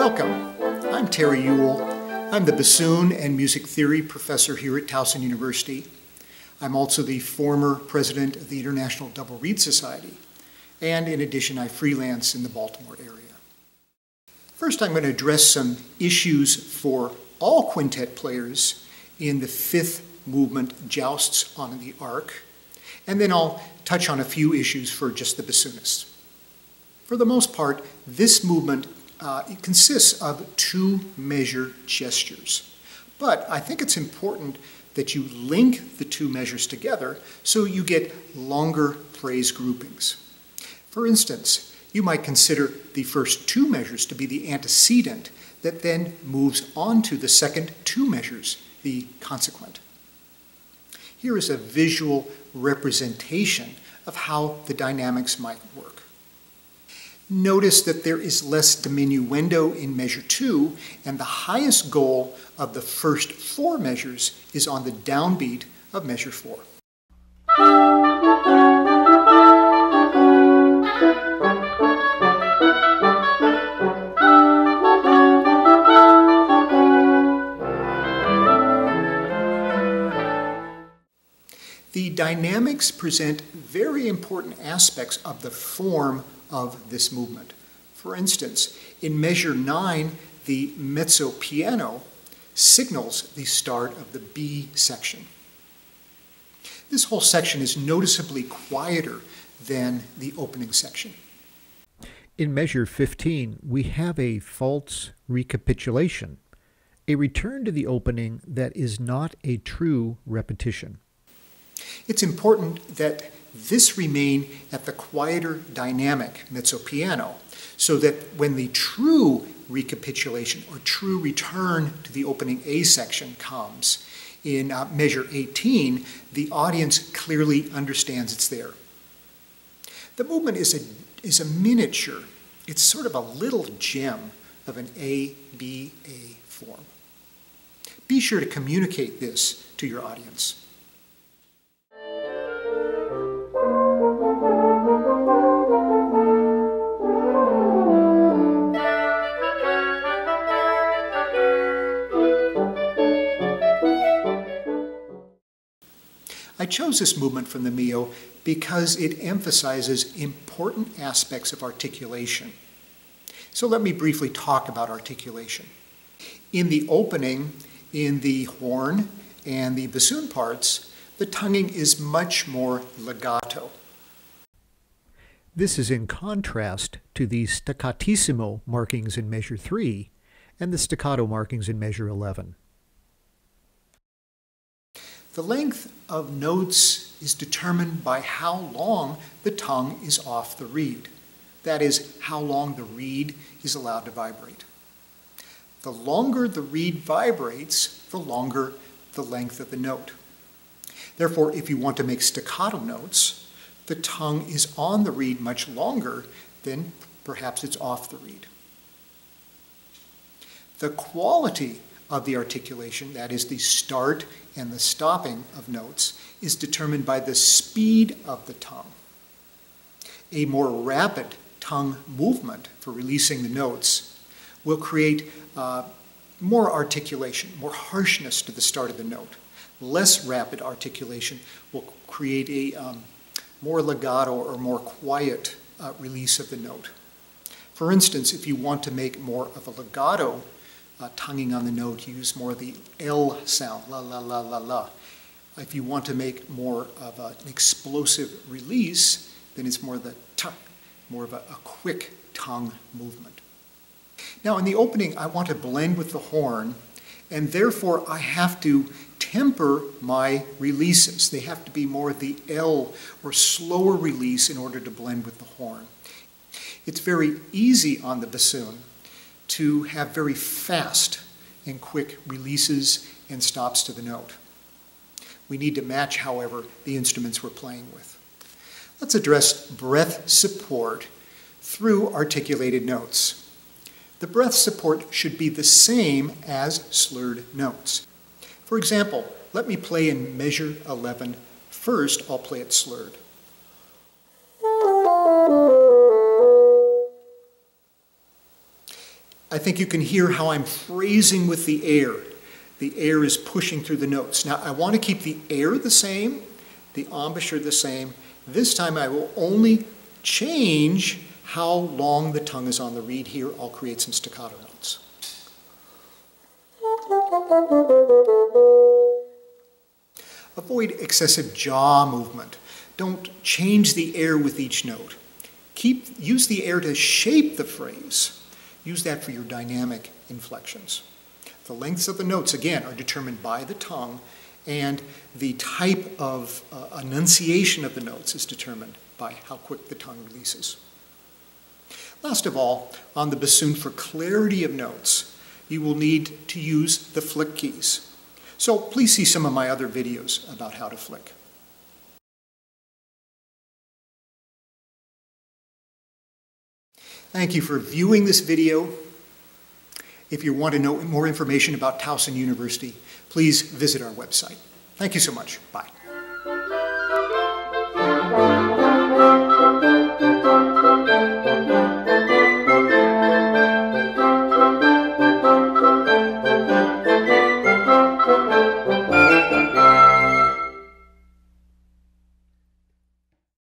Welcome. I'm Terry Ewell. I'm the bassoon and music theory professor here at Towson University. I'm also the former president of the International Double Reed Society, and in addition, I freelance in the Baltimore area. First, I'm going to address some issues for all quintet players in the fifth movement, Jousts on the Arc, and then I'll touch on a few issues for just the bassoonists. For the most part, this movement it consists of two measure gestures, but I think it's important that you link the two measures together so you get longer phrase groupings. For instance, you might consider the first two measures to be the antecedent that then moves on to the second two measures, the consequent. Here is a visual representation of how the dynamics might work. Notice that there is less diminuendo in measure 2, and the highest goal of the first four measures is on the downbeat of measure 4. The dynamics present very important aspects of the form of this movement. For instance, in measure 9, the mezzo piano signals the start of the B section. This whole section is noticeably quieter than the opening section. In measure 15, we have a false recapitulation, a return to the opening that is not a true repetition. It's important that this remain at the quieter dynamic mezzo piano, so that when the true recapitulation or true return to the opening A section comes in measure 18, the audience clearly understands it's there. The movement is a miniature. It's sort of a little gem of an A-B-A form. Be sure to communicate this to your audience. I chose this movement from the Milhaud because it emphasizes important aspects of articulation. So let me briefly talk about articulation. In the opening, in the horn and the bassoon parts, the tonguing is much more legato. This is in contrast to the staccatissimo markings in measure 3 and the staccato markings in measure 11. The length of notes is determined by how long the tongue is off the reed. That is, how long the reed is allowed to vibrate. The longer the reed vibrates, the longer the length of the note. Therefore, if you want to make staccato notes, the tongue is on the reed much longer than perhaps it's off the reed. The quality of the articulation, that is the start and the stopping of notes, is determined by the speed of the tongue. A more rapid tongue movement for releasing the notes will create more articulation, more harshness to the start of the note. Less rapid articulation will create a more legato or more quiet release of the note. For instance, if you want to make more of a legato tonguing on the note, you use more of the L sound, la, la, la, la, la. If you want to make more of an explosive release, then it's more the tuck, more of a quick tongue movement. Now in the opening, I want to blend with the horn, and therefore I have to temper my releases. They have to be more of the L or slower release in order to blend with the horn. It's very easy on the bassoon to have very fast and quick releases and stops to the note. We need to match, however, the instruments we're playing with. Let's address breath support through articulated notes. The breath support should be the same as slurred notes. For example, let me play in measure 11. First, I'll play it slurred. I think you can hear how I'm phrasing with the air. The air is pushing through the notes. Now, I want to keep the air the same, the embouchure the same. This time I will only change how long the tongue is on the reed here. I'll create some staccato notes. Avoid excessive jaw movement. Don't change the air with each note. Use the air to shape the phrase. Use that for your dynamic inflections. The lengths of the notes, again, are determined by the tongue, and the type of enunciation of the notes is determined by how quick the tongue releases. Last of all, on the bassoon, for clarity of notes, you will need to use the flick keys. So please see some of my other videos about how to flick. Thank you for viewing this video. If you want to know more information about Towson University, please visit our website. Thank you so much. Bye.